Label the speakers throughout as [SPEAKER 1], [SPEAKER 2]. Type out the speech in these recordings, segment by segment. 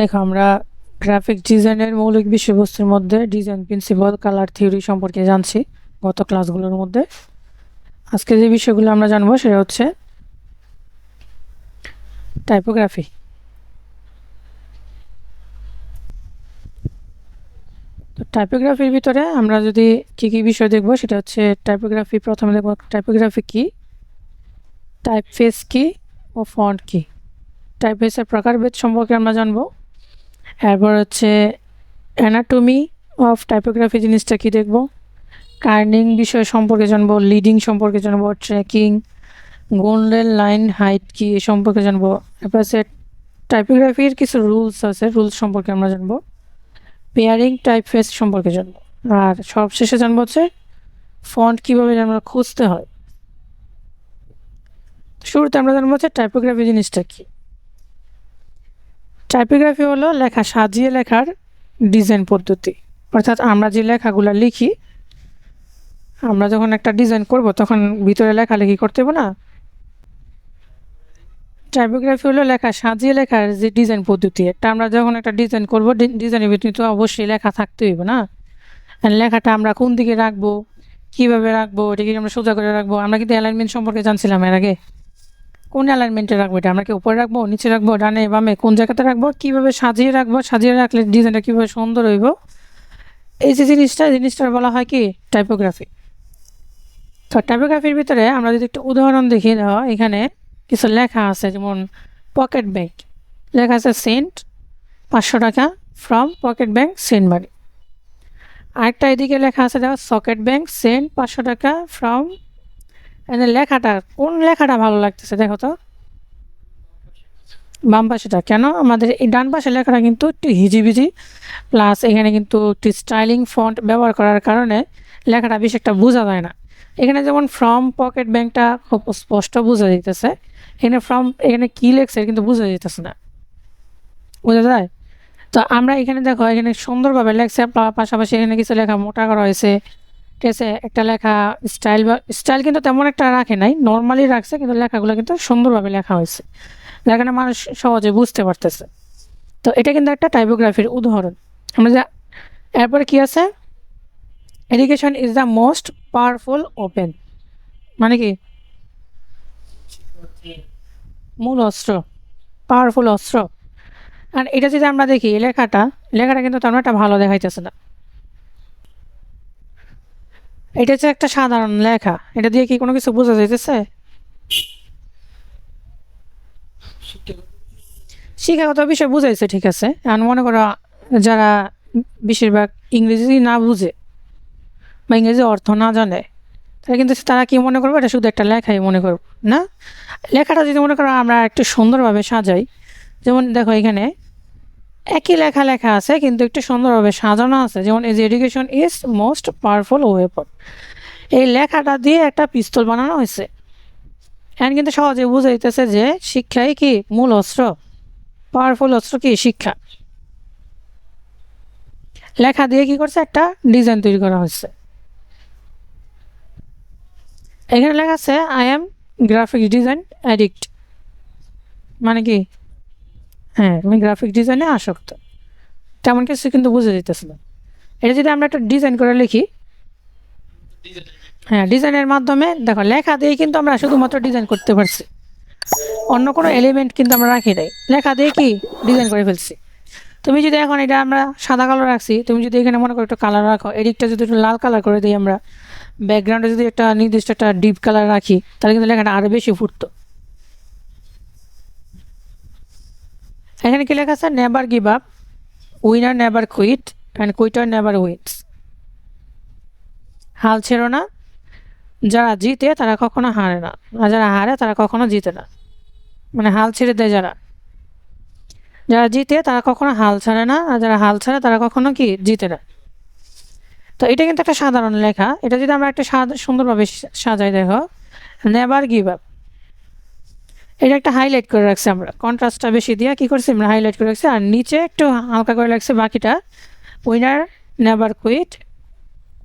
[SPEAKER 1] দেখো, আমরা গ্রাফিক ডিজাইনের মৌলিক বিষয়বস্তুর মধ্যে ডিজাইন প্রিন্সিপাল, কালার থিওরি সম্পর্কে জানছি গত ক্লাসগুলোর মধ্যে। আজকে যে বিষয়গুলো আমরা জানবো সেটা হচ্ছে টাইপোগ্রাফি। তো টাইপোগ্রাফির ভিতরে আমরা যদি কী কী বিষয় দেখব সেটা হচ্ছে টাইপোগ্রাফি। প্রথমে দেখব টাইপোগ্রাফি কি, টাইপফেস কি ও ফন্ট কি। টাইপফেসের প্রকারভেদ সম্পর্কে আমরা জানবো। এরপর হচ্ছে অ্যানাটমি অফ টাইপোগ্রাফি জিনিসটা কি দেখব। কার্নিং বিষয় সম্পর্কে জানবো, লিডিং সম্পর্কে জানবো, ট্র্যাকিং, গোল্ডেন লাইন হাইট কি এ সম্পর্কে জানবো। এরপর হচ্ছে টাইপোগ্রাফির কিছু রুলস আছে, রুলস সম্পর্কে আমরা জানবো। পেয়ারিং টাইপফেস সম্পর্কে জানবো। আর সবশেষে জানবো হচ্ছে ফন্ট কীভাবে আমরা খুঁজতে হয়। শুরুতে আমরা জানবো হচ্ছে টাইপোগ্রাফি জিনিসটা কি। টাইপোগ্রাফি হলো লেখা সাজিয়ে লেখার ডিজাইন পদ্ধতি। অর্থাৎ আমরা যে লেখাগুলো লিখি, আমরা যখন একটা ডিজাইন করব তখন ভিতরে লেখালেখি করতে হবে না। টাইপোগ্রাফি হলো লেখা সাজিয়ে লেখার যে ডিজাইন পদ্ধতি। একটা আমরা যখন একটা ডিজাইন করব, ডিজাইনের ভিতরে তো অবশ্যই লেখা থাকতে হইবে না। লেখাটা আমরা কোন দিকে রাখবো, কীভাবে রাখবো, এটাকে আমরা সোজা করে রাখবো। আমরা কিন্তু অ্যালাইনমেন্ট সম্পর্কে জানছিলাম এর আগে। কোন অ্যালাইনমেন্টে রাখবো, এটা আমরা কি উপরে রাখবো, নিচে রাখবো, ডানে বামে, কোন জায়গাতে রাখবো, কীভাবে সাজিয়ে রাখবো, সাজিয়ে রাখলে ডিজাইনটা কীভাবে সুন্দর হইব, এই যে জিনিসটার বলা হয় কি টাইপোগ্রাফি। তো টাইপোগ্রাফির ভিতরে আমরা যদি একটু উদাহরণ দেখি, দেওয়া এখানে কিছু লেখা আছে, যেমন পকেট ব্যাংক লেখা আছে সেন্ট 500 টাকা ফ্রম পকেট ব্যাংক সেন্ট মানি। আরেকটা এদিকে লেখা আছে দেখো সকেট ব্যাংক সেন্ট 500 টাকা ফ্রম। লেখাটা কোন লেখাটা ভালো লাগতেছে দেখো তো, বাম পাশেটা। কেন আমাদের এই ডান পাশের লেখাটা কিন্তু একটু হিজিবিজি, প্লাস এখানে কিন্তু একটু স্টাইলিং ফন্ট ব্যবহার করার কারণে লেখাটা বেশ একটা বোঝা যায় না। এখানে যেমন ফ্রম পকেট ব্যাংকটা খুব স্পষ্ট বোঝা যেতেছে, এখানে এখানে কী লেখছে কিন্তু বোঝা যেতেছে না, বোঝা যায়। তো আমরা এখানে দেখো এখানে সুন্দরভাবে লেখছে, পাশাপাশি এখানে কিছু লেখা মোটা করা হয়েছে, ঠিক আছে। একটা লেখা স্টাইল কিন্তু তেমন একটা রাখে নাই, নর্মালি রাখছে, কিন্তু লেখাগুলো কিন্তু সুন্দরভাবে লেখা হয়েছে, লেখাটা মানুষ সহজে বুঝতে পারতেছে। তো এটা কিন্তু একটা টাইপোগ্রাফির উদাহরণ। আমরা যা এরপরে কি আছে, education is the most powerful open, মানে কি মূল অস্ত্র, পাওয়ারফুল অস্ত্র। আর এটা যদি আমরা দেখি লেখাটা কিন্তু তেমন একটা ভালো দেখাইতেছে না। এটা হচ্ছে একটা সাধারণ লেখা, এটা দিয়ে কি কোনো কিছু বোঝা যাইতেছে? শিক্ষাগত বিষয় বুঝাইছে, ঠিক আছে। আর মনে করো যারা বেশিরভাগ ইংরেজি না বুঝে বা ইংরেজি অর্থ না জানে, তারা কিন্তু তারা কি মনে করবো, এটা শুধু একটা লেখাই মনে করবো না। লেখাটা যদি মনে করো আমরা একটু সুন্দরভাবে সাজাই, যেমন দেখো এখানে একই লেখা আছে কিন্তু একটু সুন্দরভাবে সাজানো আছে, যেমন এই যে education is most powerful weapon, এই লেখাটা দিয়ে একটা পিস্তল বানানো হয়েছে। এখন কিন্তু সহজে বুঝাইতেছে যে শিক্ষাই কি মূল অস্ত্র, পাওয়ারফুল অস্ত্র কি শিক্ষা। লেখা দিয়ে কি করছে, একটা ডিজাইন তৈরি করা হয়েছে। এখানে লেখা আছে I am graphic design addict, মানে কি হ্যাঁ আমি গ্রাফিক ডিজাইনে আসক্ত, তেমন কিছু কিন্তু বুঝে যেতেছে না। এটা যদি আমরা একটা ডিজাইন করে লিখি, হ্যাঁ ডিজাইনের মাধ্যমে দেখো লেখা দিয়ে কিন্তু আমরা শুধুমাত্র ডিজাইন করতে পারছি, অন্য কোনো এলিমেন্ট কিন্তু আমরা রাখি নাই, লেখা দিয়ে কি ডিজাইন করে ফেলছি। তুমি যদি এখন এটা আমরা সাদা কালার রাখছি, তুমি যদি এখানে মনে করো একটু কালার রাখো, এদিকটা যদি একটু লাল কালার করে দিই আমরা, ব্যাকগ্রাউন্ডে যদি একটা নির্দিষ্ট একটা ডিপ কালার রাখি, তাহলে কিন্তু লেখাটা আরও বেশি ফুটতো। এখানে কি লেখা আছে, never give up, winner never quit and quitter never wins. হাল ছেড়ো না, যারা জিতে তারা কখনো হারে না, আর যারা হারে তারা কখনো জিতে না। মানে হাল ছেড়ে দেয় যারা, যারা জিতে তারা কখনো হাল ছাড়ে না, আর যারা হাল ছাড়ে তারা কখনো কি জিতে না। তো এটা কিন্তু একটা সাধারণ লেখা, এটা যদি আমরা একটা সুন্দরভাবে সাজাই, দেখো নেভার গিভ আপ, এটা একটা হাইলাইট করে রাখছি আমরা, কন্ট্রাস্টটা বেশি দিয়ে কি করছি আমরা হাইলাইট করে রাখছি, আর নিচে একটু হালকা করে রাখছি বাকিটা, winner never quit,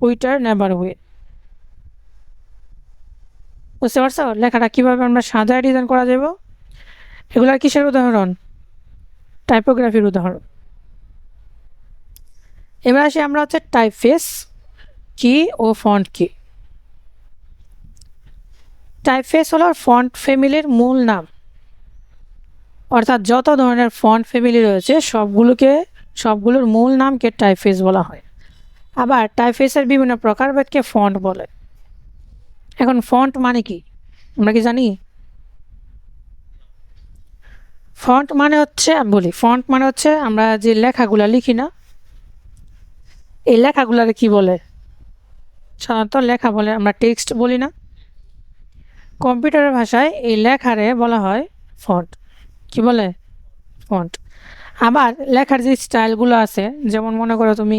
[SPEAKER 1] quitter never win. বুঝতে পারছো লেখাটা কীভাবে আমরা সাজায় ডিজাইন করা যাব। এগুলো কিসের উদাহরণ, টাইপোগ্রাফির উদাহরণ। এবার আসি আমরা হচ্ছে টাইপফেস কি ও ফন্ট কি। টাইপফেস হলো ফন্ট ফ্যামিলির মূল নাম, অর্থাৎ যত ধরনের ফন্ট ফ্যামিলি রয়েছে সবগুলোর মূল নামকে টাইপফেস বলা হয়। আবার টাইপফেসের বিভিন্ন প্রকারভেদকে ফন্ট বলে। এখন ফন্ট মানে কি আমরা কি জানি? ফন্ট মানে হচ্ছে আমরা যে লেখাগুলো লিখি না, এই লেখাগুলারে কি বলে? সাধারণত লেখা বলে, আমরা টেক্সট বলি না। কম্পিউটারের ভাষায় এই লেখারে বলা হয় ফন্ট। কি বলে? ফন্ট। আবার লেখার যে স্টাইলগুলো আছে, যেমন মনে করো তুমি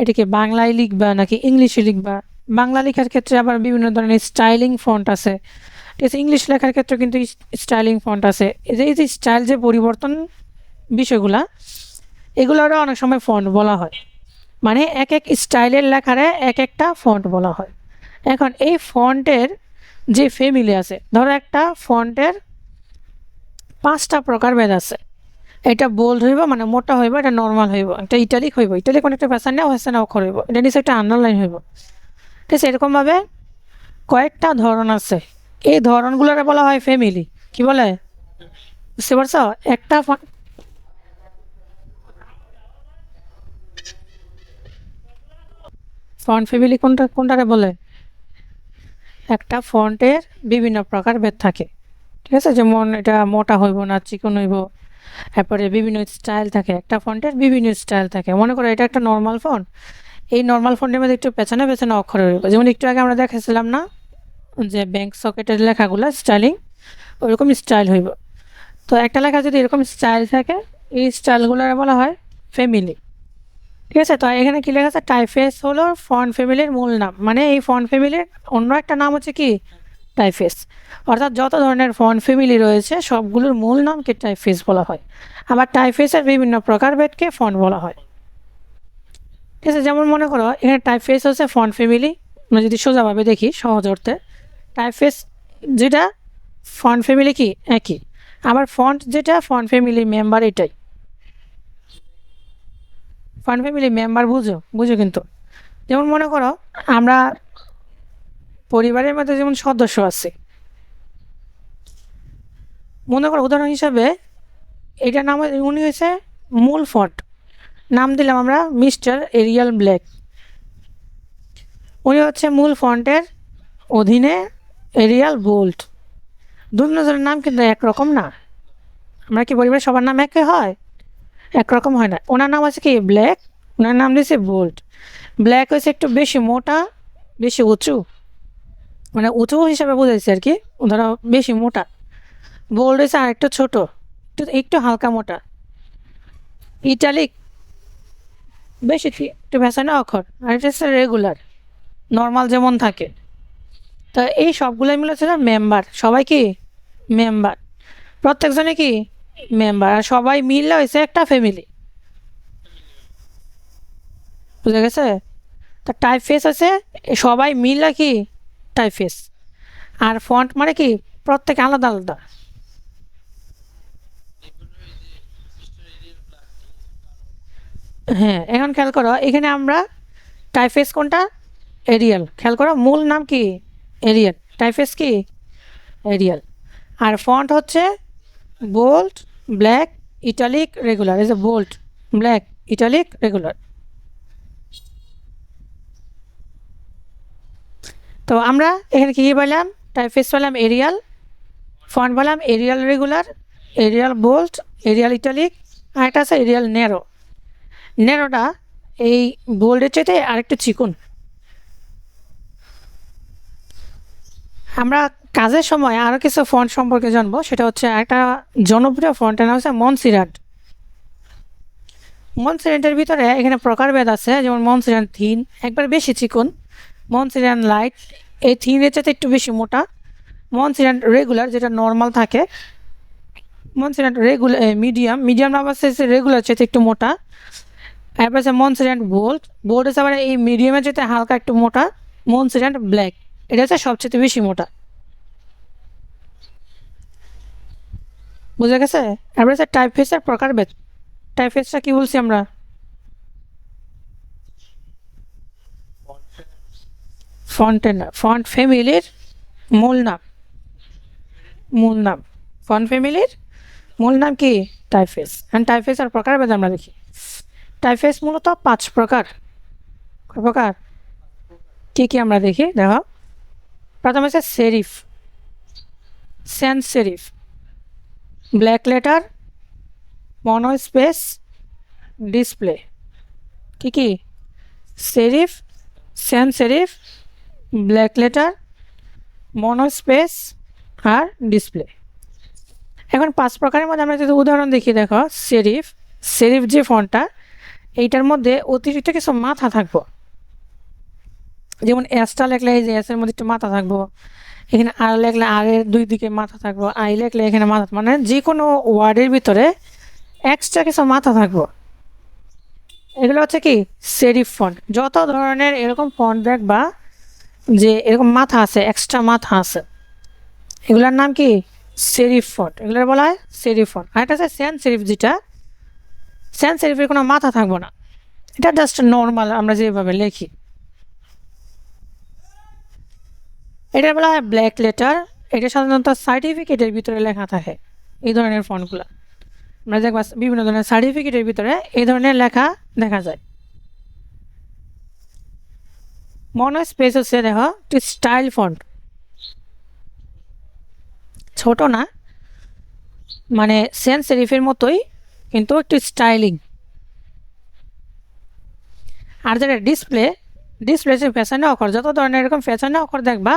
[SPEAKER 1] এটিকে বাংলায় লিখবা নাকি ইংলিশে লিখবা। বাংলা লেখার ক্ষেত্রে আবার বিভিন্ন ধরনের স্টাইলিং ফন্ট আছে, ঠিক আছে। ইংলিশ লেখার ক্ষেত্রে কিন্তু স্টাইলিং ফন্ট আছে। এই যে স্টাইল যে পরিবর্তন বিষয়গুলা, এগুলোরও অনেক সময় ফন্ট বলা হয়। মানে এক এক স্টাইলের লেখারে এক একটা ফন্ট বলা হয়। এখন এই ফন্টের যে ফ্যামিলি আছে, ধরো একটা ফন্টের 5টা প্রকারভেদ আছে। এটা বোল্ড হইব মানে মোটা হইব, এটা নর্মাল হইব, একটা ইটালিক হইব, ইটালিক মানে একটা ভাষা অক্ষর হইব, এটা নিচে একটা আন্ডারলাইন হইব, ঠিক আছে। এরকমভাবে কয়েকটা ধরন আছে, এই ধরনগুলোরে বলা হয় ফ্যামিলি। কি বলে? বুঝতে পারছো? একটা ফন্ট ফ্যামিলি কোনটারে বলে? একটা ফন্টের বিভিন্ন প্রকারভেদ থাকে, ঠিক আছে। যেমন এটা মোটা হইব না চিকন হইব, তারপরে বিভিন্ন স্টাইল থাকে, একটা ফন্টের বিভিন্ন স্টাইল থাকে। মনে করো এটা একটা নর্মাল ফন্ট, এই নর্মাল ফন্টের মধ্যে একটু পেছনে পেছনে অক্ষর হইব। যেমন একটু আগে আমরা দেখাছিলাম না যে ব্যাংক সকেটের লেখাগুলো স্টাইলিং, ওইরকম স্টাইল হইব। তো একটা লেখা যদি এরকম স্টাইল থাকে, এই স্টাইলগুলোর বলা হয় ফ্যামিলি, ঠিক আছে। তো এখানে কি লেখা আছে? টাইপফেস হলো ফন্ট ফ্যামিলির মূল নাম, মানে এই ফন্ট ফ্যামিলির অন্য একটা নাম হচ্ছে কি? টাইপফেস। অর্থাৎ যত ধরনের ফন্ট ফ্যামিলি রয়েছে সবগুলোর মূল নামকে টাইপফেস বলা হয়। আবার টাইপফেসের বিভিন্ন প্রকারভেদকে ফন্ট বলা হয়, ঠিক আছে। যেমন মনে করো এখানে টাইপফেস হচ্ছে ফন্ট ফ্যামিলি, আমরা যদি সোজাভাবে দেখি সহজ অর্থে, টাইপফেস যেটা ফন্ট ফ্যামিলি কি একই, আবার ফন্ট যেটা ফন্ট ফ্যামিলি মেম্বার, এটাই ফন্ট ফ্যামিলি মেম্বার। বুঝো কিন্তু। যেমন মনে করো আমরা পরিবারের মধ্যে যেমন সদস্য আছে, মনে করো উদাহরণ হিসাবে এটার নাম উনি হয়েছে মূল ফন্ট, নাম দিলাম আমরা মিস্টার এরিয়াল ব্ল্যাক। উনি হচ্ছে মূল ফন্টের অধীনে এরিয়াল বোল্ট। দুজনের নাম কিন্তু একরকম না। আমরা কি পরিবারের সবার নাম একই হয়? একরকম হয় না। ওনার নাম আছে কি ব্ল্যাক, ওনার নাম দিয়েছে বোল্ট। ব্ল্যাক হয়েছে একটু বেশি মোটা, বেশি উঁচু, মানে উঁচু হিসাবে বোঝাইছে আর কি, ধরো বেশি মোটা। বোল্ড হয়েছে আর একটু ছোট, একটু হালকা মোটা। ইটালিক বেশি একটু ভেসানো অক্ষর, আর এটা হচ্ছে রেগুলার নর্মাল যেমন থাকে। তো এই সবগুলোই মিলে হচ্ছে মেম্বার, সবাই কি মেম্বার, প্রত্যেকজনে কি মেম্বার, আর সবাই মিললে হয়েছে একটা ফ্যামিলি। বুঝা গেছে? তো টাইপফেস আছে সবাই মিললে কি টাইপফেস, আর ফন্ট মানে কি প্রত্যেকে আলাদা আলাদা। হ্যাঁ, এখন খেয়াল করো এখানে আমরা টাইপফেস কোনটা? এরিয়াল। খেয়াল করো মূল নাম কি এরিয়াল, টাইপফেস কি এরিয়াল। আর ফন্ট হচ্ছে বোল্ড, ব্ল্যাক, ইটালিক, রেগুলার। এই যে বোল্ড, ব্ল্যাক, ইটালিক, রেগুলার। তো আমরা এখানে কী পেলাম? টাইপফেস পেলাম এরিয়াল, ফন্ট পেলাম Arial regular, Arial bold, Arial italic, আর একটা আছে এরিয়াল ন্যারো। ন্যারোটা এই বোল্ডের চাইতে আরেকটু চিকন। আমরা কাজের সময় আরও কিছু ফন্ট সম্পর্কে জানবো, সেটা হচ্ছে একটা জনপ্রিয় ফন্টের নাম হচ্ছে মনসেরাট। মনসেরাটের ভিতরে এখানে প্রকারভেদ আছে, যেমন মনসেরাট থিন একবার বেশি চিকন, মনসেরাট লাইট এই থিনের চাইতে একটু বেশি মোটা, মনসেরাট রেগুলার যেটা নর্মাল থাকে, মনসেরাট রেগুলার মিডিয়াম নাম আছে রেগুলার চাইতে একটু মোটা, এরপর আছে মনসেরাট বোল্ড, বোল্ড হচ্ছে আবার এই মিডিয়ামের চাইতে হালকা একটু মোটা, মনসেরাট ব্ল্যাক এটা হচ্ছে সবচেয়ে বেশি মোটা। বুঝা গেছে? এরপর হচ্ছে টাইপফেসের প্রকারভেদ। টাইফেসটা কি বলছি আমরা? ফন্টের নাম, ফন্ট ফ্যামিলির মূল নাম, মূল নাম ফন্ট ফ্যামিলির মূল নাম কি? টাইফেস। অ্যান্ড টাইফেসের প্রকারভেদ আমরা দেখি। টাইফেস মূলত 5 প্রকার। কয় প্রকার? কি কি আমরা দেখি, দেখো। প্রথম হচ্ছে সেরিফ, স্যান্স সেরিফ, ব্ল্যাক লেটার, মনো স্পেস, ডিসপ্লে। কি কি? সেরিফ, স্যান্স সেরিফ, ব্ল্যাক লেটার, মনো স্পেস আর ডিসপ্লে। এখন 5 প্রকারের মধ্যে আমরা যদি উদাহরণ দেখি, দেখো সেরিফ, সেরিফ যে ফন্টটা, এইটার মধ্যে অতিরিক্ত কিছু মাথা থাকবো। যেমন এসটা লেখলে এই যে এসের মধ্যে একটু মাথা থাকবো, এখানে আর লেখলে আর এর 2 দিকে মাথা থাকবো, আই লেখলে এখানে মাথা, মানে যে কোনো ওয়ার্ডের ভিতরে এক্সট্রা কিছু মাথা থাকবো। এগুলো হচ্ছে কি সেরিফ ফন্ট। যত ধরনের এরকম ফন্ট দেখবা যে এরকম মাথা আছে, এক্সট্রা মাথা আছে, এগুলোর নাম কি? Serif font. এগুলোর বলা হয় সেরিফ ফন্ট। আর এটা হচ্ছে স্যান্স সেরিফ, যেটা স্যান্স সেরিফের কোনো মাথা থাকবো না, এটা জাস্ট নর্মাল আমরা যেভাবে লিখি। এটা বলা হয় ব্ল্যাক লেটার। এটা সাধারণত সার্টিফিকেটের ভিতরে লেখা থাকে। এই ধরনের ফন্টগুলো আমরা দেখবা বিভিন্ন ধরনের সার্টিফিকেটের ভিতরে এই ধরনের লেখা দেখা যায়। মনো স্পেস হচ্ছে দেখো একটি স্টাইল ফন্ট, ছোট না, মানে সেন্স সেরিফের মতোই কিন্তু একটু স্টাইলিং। আর যেটা ডিসপ্লে, ডিসপ্লে হচ্ছে ফ্যাশনে অক্ষর। যত ধরনের এরকম ফ্যাশনে অক্ষর দেখবা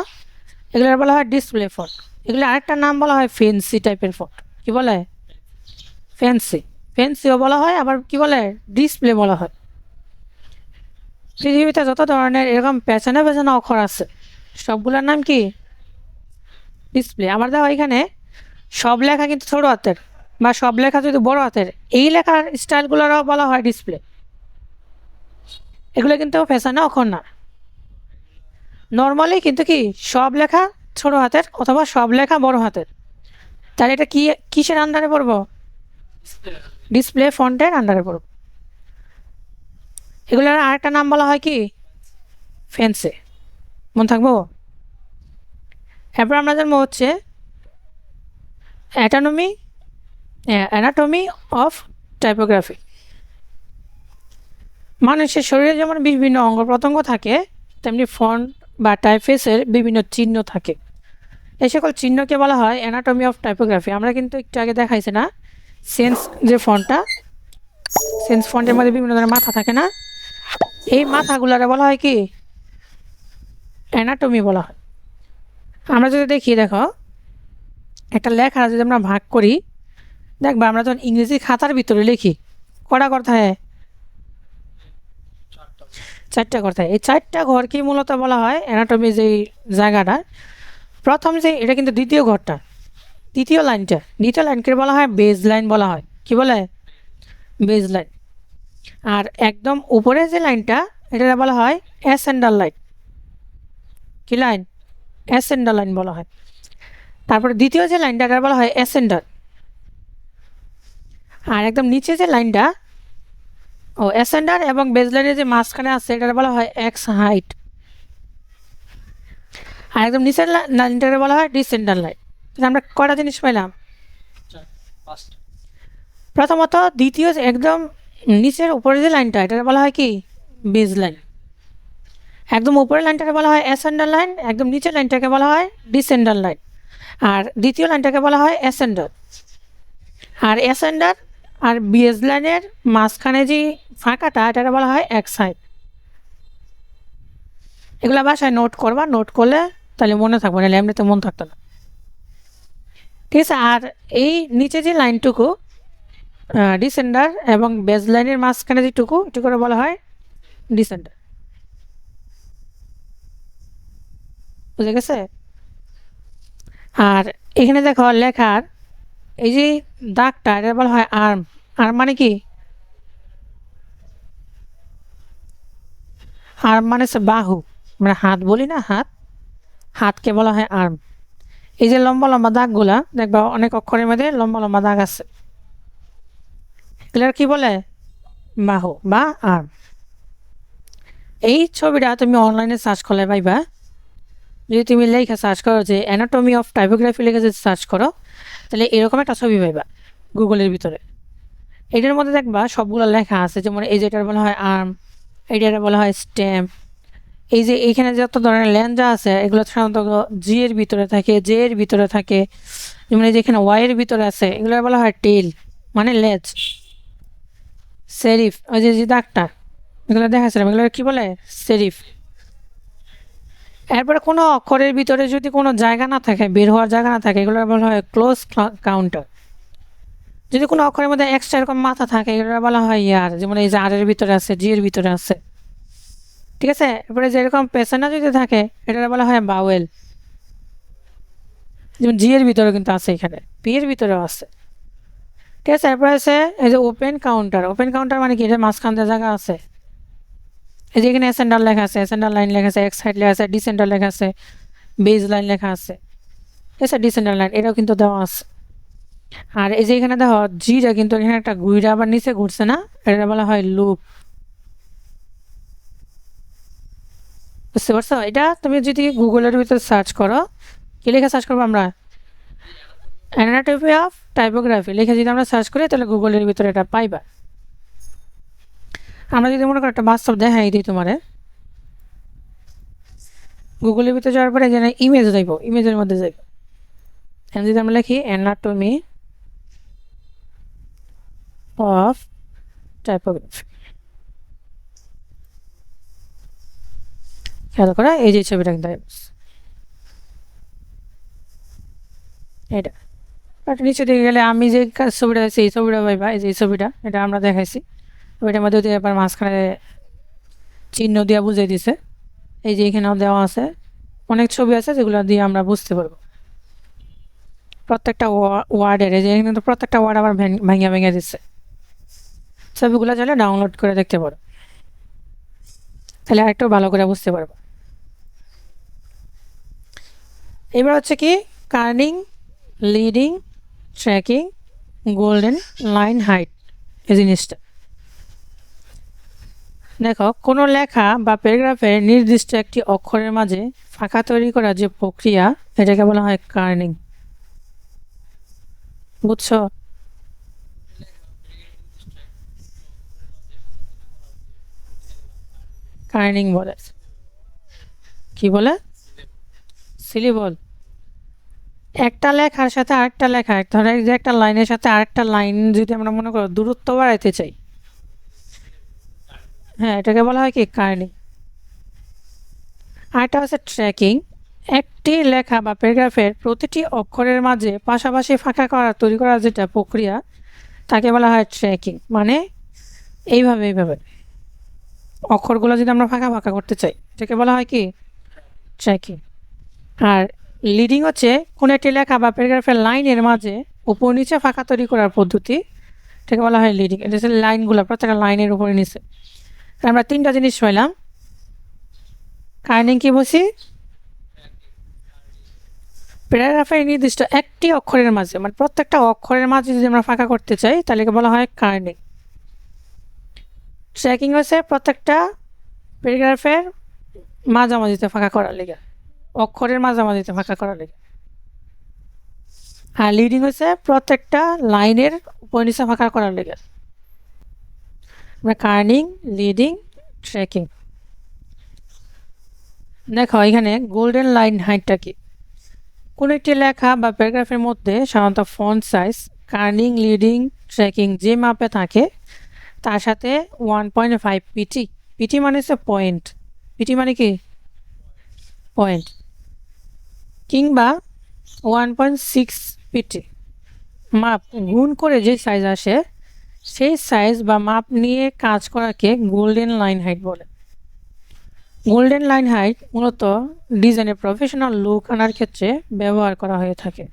[SPEAKER 1] এগুলোর বলা হয় ডিসপ্লে ফন্ট। এগুলো আরেকটা নাম বলা হয় ফ্যান্সি টাইপের ফন্ট। কি বলে? ফ্যান্সি। ফ্যান্সিও বলা হয়, আবার কি বলে? ডিসপ্লে বলা হয়। পৃথিবীতে যত ধরনের এরকম পেছনে পেছনে অক্ষর আছে সবগুলোর নাম কি? ডিসপ্লে। আবার দেখো এখানে সব লেখা কিন্তু ছোট হাতের, বা সব লেখা যদি বড় হাতের, এই লেখার স্টাইলগুলোরও বলা হয় ডিসপ্লে। এগুলো কিন্তু পেছনে অক্ষর না, নর্মালি কিন্তু কি সব লেখা ছোট হাতের অথবা সব লেখা বড় হাতের। তাহলে এটা কি কিসের আন্ডারে পড়বো? ডিসপ্লে ফন্টের আন্ডারে পড়ব। এগুলোর আরেকটা নাম বলা হয় কি? ফ্যান্সি। মনে থাকবো? এরপর আমরা জানবো হচ্ছে অ্যানাটমি অফ টাইপোগ্রাফি। মানুষের শরীরে যেমন বিভিন্ন অঙ্গ প্রত্যঙ্গ থাকে, তেমনি ফন্ট বা টাইপফেসের বিভিন্ন চিহ্ন থাকে। এই সকল চিহ্নকে বলা হয় অ্যানাটমি অফ টাইপোগ্রাফি। আমরা কিন্তু একটু আগে দেখাইছি না, সেন্স যে ফন্টটা, সেন্স ফন্টের মধ্যে বিভিন্ন ধরনের মাথা থাকে না, এই মাথাগুলারে বলা হয় কি? অ্যানাটমি বলা হয়। আমরা যদি দেখি, দেখো একটা লেখা যদি আমরা ভাগ করি, দেখবা আমরা যখন ইংরেজি খাতার ভিতরে লিখি কটা ঘর থাকে? 4টা ঘর থাকে। এই 4টা ঘরকে মূলত বলা হয় অ্যানাটমি। যেই জায়গাটা প্রথম যে এটা কিন্তু দ্বিতীয় ঘরটা, দ্বিতীয় লাইনটা, দ্বিতীয় লাইনকে বলা হয় বেজ লাইন বলা হয়। কি বলে? Base line. আর একদম উপরে যে লাইনটা এটা বলা হয় অ্যাসেন্ডার লাইন। কি লাইন? অ্যাসেন্ডার লাইন বলা হয়। তারপরে দ্বিতীয় যে লাইনটা এটা বলা হয় অ্যাসেন্ডার। আর একদম নিচে যে লাইনটা, অ্যাসেন্ডার এবং বেজ লাইনের যে মাঝখানে আছে এটা বলা হয় এক্স হাইট। আর একদম নিচের লাইনটাকে বলা হয় ডিসেন্ডার লাইন। তাহলে আমরা কয়টা জিনিস পাইলাম? প্রথমত দ্বিতীয় একদম নিচের উপরে যে লাইনটা এটা বলা হয় কি? Baseline. একদম উপরের লাইনটাকে বলা হয় অ্যাসেন্ডার লাইন, একদম নিচের লাইনটাকে বলা হয় ডিসেন্ডার লাইন, আর দ্বিতীয় লাইনটাকে বলা হয় অ্যাসেন্ডার। আর অ্যাসেন্ডার আর বেজ লাইনের মাঝখানে যে ফাঁকাটা এটা বলা হয় এক্স হাইট। এগুলো বাসায় নোট করবা, নোট করলে তাহলে মনে থাকবে, নাহলে এমনিতে মনে থাকতো না। ঠিক আছে। আর এই নিচে যে লাইনটুকু ডিসেন্ডার এবং বেজ লাইনের মাঝখানে যেটুকু, এটু করে বলা হয় ডিসেন্ডার। বুঝে গেছে? আর এখানে দেখো লেখার এই যে দাগটা এটা বলা হয় আর্ম। আর্ম মানে কি? আর্ম মানে হচ্ছে বাহু, আমরা হাত বলি না, হাত, হাতকে বলা হয় আর্ম। এই যে লম্বা লম্বা দাগগুলা দেখবা অনেক অক্ষরের মধ্যে লম্বা লম্বা দাগ আছে, এগুলোর কি বলে? বাহু বা আর্ম। এই ছবিটা তুমি অনলাইনে সার্চ করলে পাইবা। যদি তুমি লেখা সার্চ করো যে অ্যানাটমি অফ টাইপোগ্রাফি লিখে যদি সার্চ করো, তাহলে এরকম একটা ছবি পাইবা গুগলের ভিতরে। এটার মধ্যে দেখবা সবগুলো লেখা আছে, যেমন এই যেটার বলা হয় আর্ম, এইটার বলা হয় স্টেম। এই যে এইখানে যত ধরনের ল্যাঞ্জা আছে এগুলো সাধারণত জি এর ভিতরে থাকে, জে এর ভিতরে থাকে। যেমন এই যেখানে ওয়াই এর ভিতরে আছে এগুলো বলা হয় টেল, মানে লেজ। সেরিফ, ওই যে দাগটা এগুলো দেখাচ্ছিলাম, এগুলো কি বলে? সেরিফ। এরপরে কোনো অক্ষরের ভিতরে যদি কোনো জায়গা না থাকে, বের হওয়ার জায়গা না থাকে, এগুলো বলা হয় ক্লোজ কাউন্টার। যদি কোনো অক্ষরের মধ্যে এক্সট্রা এরকম মাথা থাকে এগুলো বলা হয় ইয়ার, যেমন এই যে আর এর ভিতরে আছে, জি এর ভিতরে আছে, ঠিক আছে। এরপরে যেরকম পেছনে যদি থাকে এটা বলা হয় বাওয়েল, যেমন জি এর ভিতরে কিন্তু আছে, এখানে পি এর ভিতরেও আছে, ঠিক আছে। এরপরে আছে এই যে ওপেন কাউন্টার। ওপেন কাউন্টার মানে কি? এটা মাঝখান দিয়ে জায়গা আছে। এই যে এখানে এসেন্ডার লেখা আছে, এসেন্ডার লাইন লেখা আছে, এক্স সাইড লেখা আছে, ডিসেন্ডার লেখা আছে, বেজ লাইন লেখা আছে, ঠিক আছে। ডিসেন্ডার লাইন এটাও কিন্তু দেওয়া আছে। আর এই যে এখানে দেখো জিটা কিন্তু এখানে একটা ঘুরে আবার নিচে ঘুরছে না, এটা বলা হয় লুপ। বুঝতে পারছো? এটা তুমি যদি গুগলের ভিতরে সার্চ করো, কি লেখা সার্চ করবো আমরা? অ্যানাটমি অফ টাইপোগ্রাফি লিখে যদি আমরা সার্চ করি তাহলে গুগলের ভিতরে এটা পাইবা। আমরা যদি মনে করো একটা বাস্তব দেখাই দিই তোমারে, গুগলের ভিতরে যাওয়ার পরে যেন ইমেজ যাইব, ইমেজের মধ্যে যাইব। এখন যদি আমরা লিখি অ্যানাটমি অফ টাইপোগ্রাফি, খেয়াল করা এই যে ছবিটা কিন্তু এটা। নিচে দিকে গেলে আমি যে ছবিটা আছে এই ছবিটা পাইবা, এই যে এই ছবিটা এটা আমরা দেখাইছি। ওইটার মধ্যে এবার মাঝখানে চিহ্ন দিয়ে বুঝিয়ে দিছে, এই যে এখানেও দেওয়া আছে। অনেক ছবি আছে যেগুলো দিয়ে আমরা বুঝতে পারবো প্রত্যেকটা ওয়ার্ডের। এই যে এখানে তো প্রত্যেকটা ওয়ার্ড আবার ভেঙে ভেঙে দিচ্ছে। ছবিগুলো চাইলে ডাউনলোড করে দেখতে পারো, তাহলে আরেকটু ভালো করে বুঝতে পারবো। এবার হচ্ছে কি kerning, leading, tracking, golden line height. এই জিনিসটা দেখো, কোনো লেখা বা প্যারাগ্রাফের নির্দিষ্ট একটি অক্ষরের মাঝে ফাঁকা তৈরি করার যে প্রক্রিয়া এটাকে বলা হয় কার্নিং। বুঝছো? কার্নিং বলে। কি বলে? সিলেবল। একটা লেখার সাথে আরেকটা লেখা, ধরো যে একটা লাইনের সাথে আরেকটা লাইন যদি আমরা মনে করো দূরত্ব বাড়াইতে চাই, হ্যাঁ এটাকে বলা হয় কি কার্নিং। আরেকটা হচ্ছে ট্র্যাকিং। একটি লেখা বা প্যারাগ্রাফের প্রতিটি অক্ষরের মাঝে পাশাপাশি ফাঁকা তৈরি করার যেটা প্রক্রিয়া তাকে বলা হয় ট্র্যাকিং। মানে এইভাবে এইভাবে অক্ষরগুলো যদি আমরা ফাঁকা ফাঁকা করতে চাই এটাকে বলা হয় কি ট্র্যাকিং। আর লিডিং হচ্ছে কোনো একটি লেখা বা প্যারাগ্রাফের লাইনের মাঝে উপর নিচে ফাঁকা তৈরি করার পদ্ধতি, এটাকে বলা হয় লিডিং। এটা হচ্ছে লাইনগুলো প্রত্যেকটা লাইনের উপরে নিচে। আমরা তিনটা জিনিস পাইলাম। কার্নিং কি বলছি? প্যারাগ্রাফের নির্দিষ্ট একটি অক্ষরের মাঝে, মানে প্রত্যেকটা অক্ষরের মাঝে যদি আমরা ফাঁকা করতে চাই তাহলে বলা হয় কার্নিং। ট্র্যাকিং হচ্ছে প্রত্যেকটা প্যারাগ্রাফের মাঝামাঝিতে ফাঁকা করার লেগে, অক্ষরের মাঝামাঝিতে ফাঁকা করার লেগে। আর লিডিং হচ্ছে প্রত্যেকটা লাইনের উপর নিচে ফাঁকা করার লেগে। আমরা কার্নিং, লিডিং, ট্র্যাকিং। দেখো এখানে গোল্ডেন লাইন হাইটটা কি? কোনো একটি লেখা বা প্যারাগ্রাফের মধ্যে সাধারণত ফন্ট সাইজ কার্নিং, লিডিং, ট্র্যাকিং যে মাপে থাকে তার সাথে 1.5 পিটি। পিটি মানে হচ্ছে পয়েন্ট, পিটি মানে কি পয়েন্ট, কিংবা 1.6 পিটি মাপ গুণ করে যে সাইজ আসে সেই সাইজ বা মাপ নিয়ে কাজ করাকে গোল্ডেন লাইন হাইট বলে। গোল্ডেন লাইন হাইট মূলত ডিজাইনের প্রফেশনাল লুক আনার ক্ষেত্রে ব্যবহার করা হয়ে থাকে।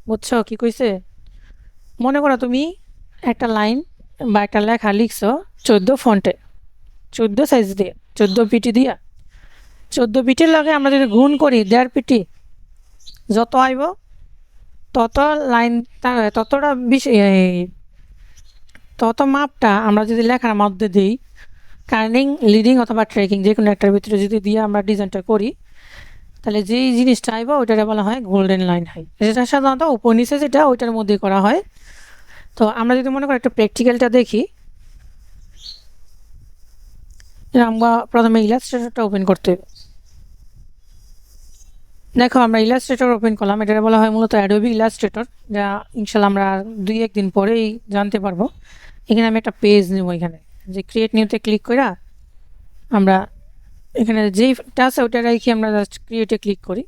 [SPEAKER 1] বুঝছো কি কইছে? মনে করো তুমি একটা লাইন বা একটা লেখা লিখছো 14 ফন্টে, 14 সাইজ দিয়ে, 14 পিটি দিয়া। 14 পিটির লগে আমরা যদি গুণ করি 1.5 পিটি, যত আইব তত লাইন ততটা বেশি তত মাপটা আমরা যদি লেখার মধ্যে দিই, কার্নিং, লিডিং অথবা ট্রেকিং যে কোনো একটার ভিতরে যদি দিয়ে আমরা ডিজাইনটা করি, তাহলে যেই জিনিসটা আইব ওইটাকে বলা হয় গোল্ডেন লাইন হাই। যেটা সাধারণত উপর নিচে যেটা ওইটার মধ্যেই করা হয়। তো আমরা যদি মনে করি একটা প্র্যাকটিক্যালটা দেখি, আমরা প্রথমে ইলাস্ট্রেটরটা ওপেন করতে হবে। দেখো আমরা ইলাস্ট্রেটর ওপেন করলাম, এটা বলা হয় মূলত অ্যাডোবি ইলাস্ট্রেটর, যা ইনশাল্লাহ আমরা 2-1 দিন পরেই জানতে পারবো। এখানে আমি একটা পেজ নেব, এখানে যে ক্রিয়েট নিউতে ক্লিক করে আমরা এখানে যেইটা আছে ওইটা রেখে আমরা জাস্ট ক্রিয়েটে ক্লিক করি।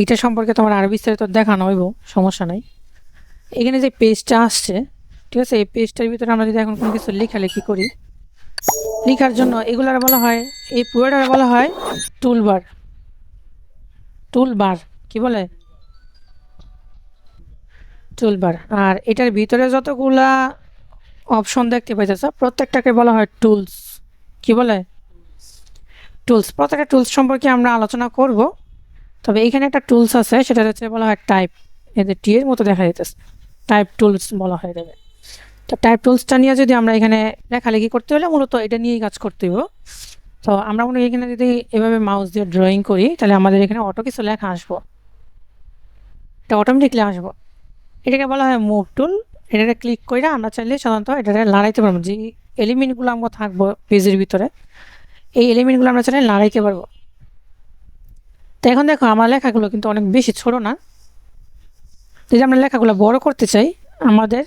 [SPEAKER 1] এইটা সম্পর্কে তোমার আরও বিস্তারিত দেখানো হইব, সমস্যা নাই। এখানে যে পেজটা আসছে, ঠিক আছে, এই পেজটার ভিতরে আমরা যদি এখন কোনো কিছু লেখালেখি করি, লেখার জন্য এগুলার বলা হয়, এই পুরোটার বলা হয় টুলবার। টুলবার কি বলে? টুলবার। আর এটার ভিতরে যতগুলা অপশন দেখতে পাইতেছ প্রত্যেকটাকে বলা হয় টুলস। কি বলে? টুলস। প্রত্যেকটা টুলস সম্পর্কে আমরা আলোচনা করব। তবে এখানে একটা টুলস আছে, সেটা হচ্ছে বলা হয় টাইপ। এদের টি এর মতো দেখা যাইতেছে, টাইপ টুলস বলা হয় এটাকে। তো টাইপ টুলসটা নিয়ে যদি আমরা এখানে লেখালেখি করতে হলে মূলত এটা নিয়েই কাজ করতে হবে। তো আমরা মনে হয় এখানে যদি এভাবে মাউস দিয়ে ড্রয়িং করি, তাহলে আমাদের এখানে অটো কিছু লেখা আসবো, এটা অটোমেটিকলি আসবো। এটাকে বলা হয় মুভ টুল। এটাকে ক্লিক করে আমরা চাইলে সাধারণত এটাকে লড়াইতে পারবো, যে এলিমেন্টগুলো আমরা থাকবো পেজের ভিতরে, এই এলিমেন্টগুলো আমরা চাইলে লড়াইতে পারবো। তো এখন দেখো আমার লেখাগুলো কিন্তু অনেক বেশি ছোট না। যদি আমরা লেখাগুলো বড় করতে চাই, আমাদের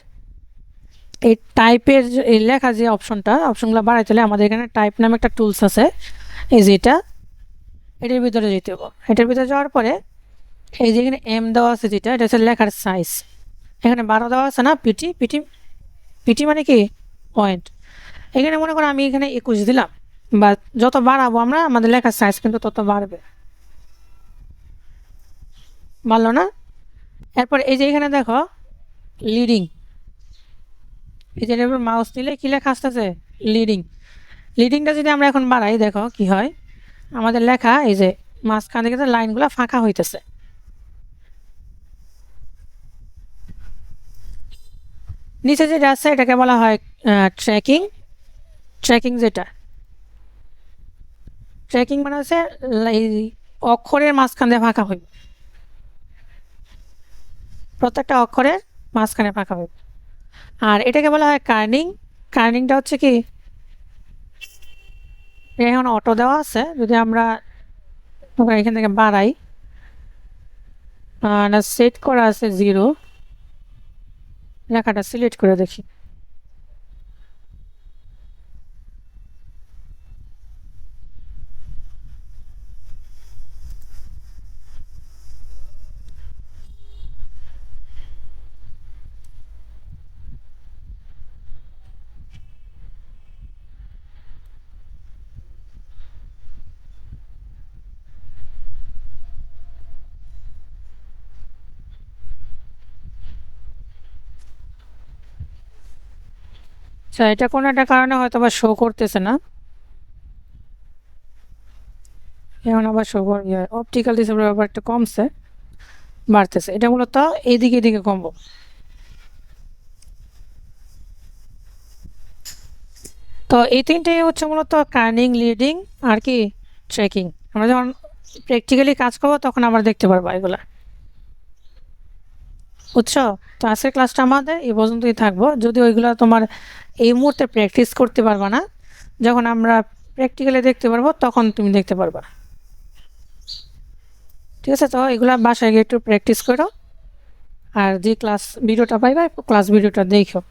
[SPEAKER 1] এই টাইপের এই লেখা যে অপশনগুলো বাড়াইতে হলে আমাদের এখানে টাইপ নামে একটা টুলস আছে, এই যে এটার ভিতরে যেতে হবে। এটার ভিতরে যাওয়ার পরে এই যে এখানে এম দেওয়া আছে, যেটা এটা হচ্ছে লেখার সাইজ। এখানে 12 দেওয়া আছে না, পিটি পিটি পিটি মানে কি পয়েন্ট। এখানে মনে করো আমি এখানে 21 দিলাম, বা যত বাড়াবো আমরা আমাদের লেখার সাইজ কিন্তু তত বাড়বে, বাড়লো না? এরপর এই যে এখানে দেখো লিডিং, এই যে মাউস দিলে কি লেখা আসতেছে? লিডিং। লিডিংটা যদি আমরা এখন বাড়াই, দেখো কি হয়, আমাদের লেখা এই যে মাঝখান থেকে লাইনগুলো ফাঁকা হইতেছে। নিচে যেটা আছে এটাকে বলা হয় ট্র্যাকিং। ট্র্যাকিং যেটা ট্র্যাকিং মানে হচ্ছে এই অক্ষরের মাঝখান দিয়ে ফাঁকা হইবে, প্রত্যেকটা অক্ষরের মাঝখানে ফাঁকা হইবে। আর এটাকে বলা হয় কার্নিং। কার্নিংটা হচ্ছে কি, এখন অটো দেওয়া আছে, যদি আমরা এখান থেকে বাড়াই, সেট করা আছে 0, লেখাটা সিলেক্ট করে দেখি, আচ্ছা এটা কোনো একটা কারণে হয়তো বা শো করতেছে না, এখন আবার শো করবে। অপটিক্যাল ডিসপ্লে ব্যাপারটা কমছে, বাড়তেছে, এটা মূলত এইদিকে এদিকে কমবো। তো এই তিনটেই হচ্ছে মূলত কার্নিং, লিডিং আর কি ট্র্যাকিং। আমরা যখন প্র্যাকটিক্যালি কাজ করবো তখন আমরা দেখতে পারবো এগুলা, বুঝছো? তো আজকের ক্লাসটা আমাদের এই পর্যন্তই থাকবো। যদি ওইগুলো তোমার এই মুহূর্তে প্র্যাকটিস করতে পারবা না, যখন আমরা প্র্যাকটিক্যালি দেখতে পারবো তখন তুমি দেখতে পারবা, ঠিক আছে? তো এগুলা বাসায় গিয়ে একটু প্র্যাকটিস করো, আর যে ক্লাস ভিডিওটা পাইবা ক্লাস ভিডিওটা দেখো।